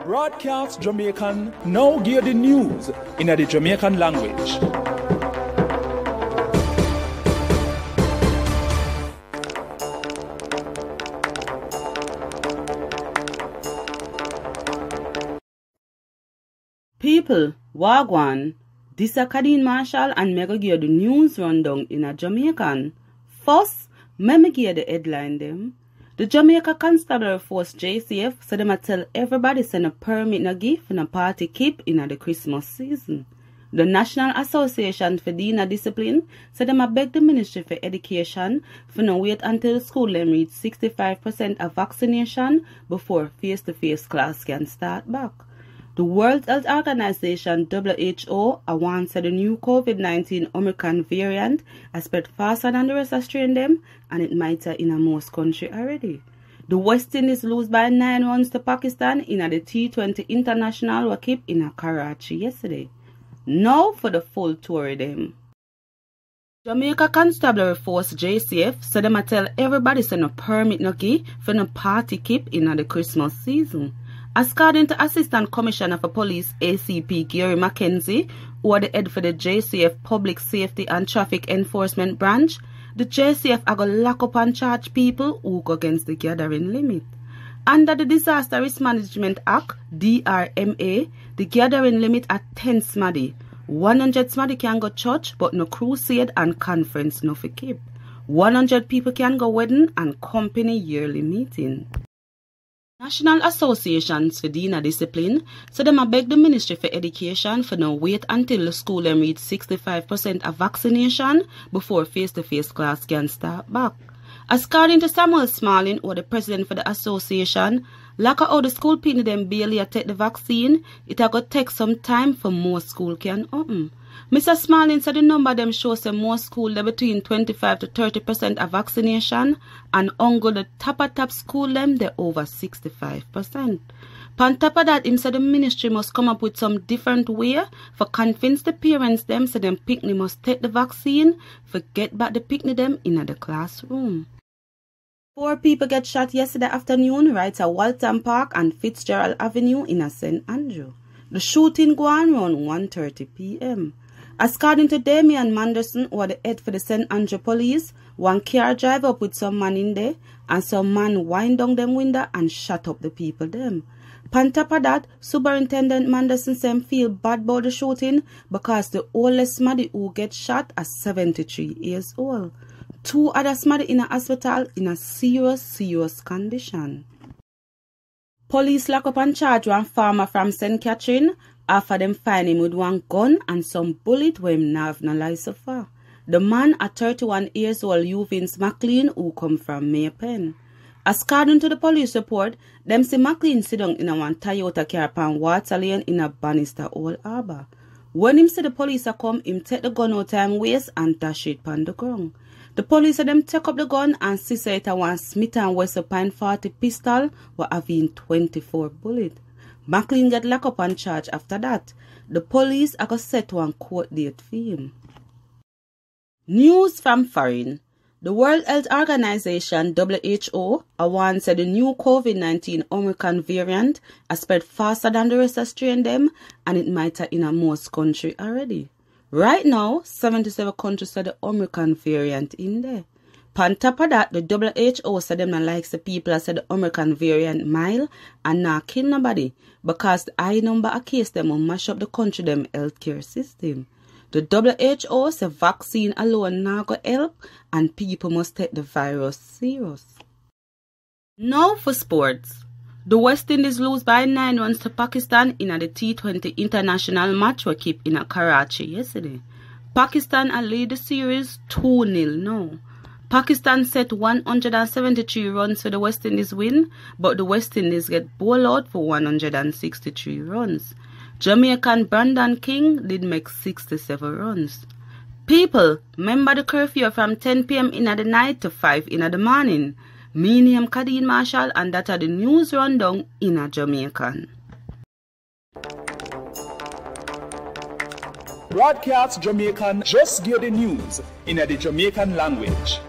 Broadcast Jamaican now give the news in the Jamaican language. People, Wagwan, this is Kadeen Marshall and me go give the news rundown in a Jamaican. First, me give the headline them. The Jamaica Constabulary Force JCF said them a tell everybody send a permit no gift in a party keep in the Christmas season. The National Association for Dina Discipline said them a beg the Ministry for Education for no wait until the school them reach 65% of vaccination before face-to-face class can start back. The World Health Organization WHO warned said the new COVID-19 Omicron variant has spread faster than the rest of strain them and it might have in most country already. The West Indies lose by 9 runs to Pakistan in the T20 International Wakip in Karachi yesterday. Now for the full tour of them. Jamaica Constabulary Force JCF said them a tell everybody send a permit no key for no party keep in the Christmas season. According to Assistant Commissioner for Police ACP Gary McKenzie, who are the head for the JCF Public Safety and Traffic Enforcement Branch, the JCF are going to lock up and charge people who go against the gathering limit. Under the Disaster Risk Management Act, DRMA, the gathering limit at 10 SMADI. 100 SMADI can go church, but no crusade and conference no for keep. 100 people can go wedding and company yearly meeting. National Associations for Dina Discipline said them a beg the Ministry for Education for no wait until the school them reach 65% of vaccination before face-to-face class can start back. According to Samuel Smalling, or the president for the association, like how the school people them barely take the vaccine, it a go take some time for more school can open. Mr. Smalling said the number them shows some more school they between 25 to 30% of vaccination and ongo the top school them they over 65%. On top of that, him said the ministry must come up with some different way for convince the parents them so them picnic must take the vaccine for get back the picnic them in the classroom. 4 people get shot yesterday afternoon right at Walton Park and Fitzgerald Avenue in St. Andrew. The shooting go on around 1:30 p.m. According to Damian Manderson, who are the head for the St. Andrew Police, one car drive up with some man in there and some man wind down them window and shut up the people them. On top of that, Superintendent Manderson said feel bad about the shooting because the oldest Smaddy who get shot are 73 years old. 2 other Smaddy in a hospital in a serious condition. Police lock up and charge one farmer from St. Catherine after them find him with one gun and some bullet where him nav no lie so far. The man at 31 years old Vince McLean who come from Maypen. According to the police report, them see McLean sit down in a one Toyota car pan water lane in a Bannister Old Harbour. When him see the police a come, him take the gun out of him waist and dash it pan the ground. The police them take up the gun and see say it a one Smith & Wesson .40 pistol were having 24 bullets. McLean get locked up and charged after that. The police are going to set one court date for him. News from foreign. The World Health Organization WHO warned said the new COVID-19 Omicron variant has spread faster than the rest of strain them and it might have in most country already. Right now, 77 countries said the Omicron variant in there. On top of that, the WHO said them not like the people that said the Omicron variant mild and not kill nobody because the high number of cases them will mash up the country them healthcare system. The WHO said vaccine alone not go help and people must take the virus serious. Now for sports. The West Indies lose by 9 runs to Pakistan in the T20 International match we keep in Karachi yesterday. Pakistan lead the series 2-0 now. Pakistan set 173 runs for the West Indies win, but the West Indies get bowled out for 163 runs. Jamaican Brandon King did make 67 runs. People, remember the curfew from 10 p.m. in the night to 5 in the morning. Me name Kadeen Marshall and that are the news rundown in a Jamaican. Broadcast Jamaican just give the news in the Jamaican language.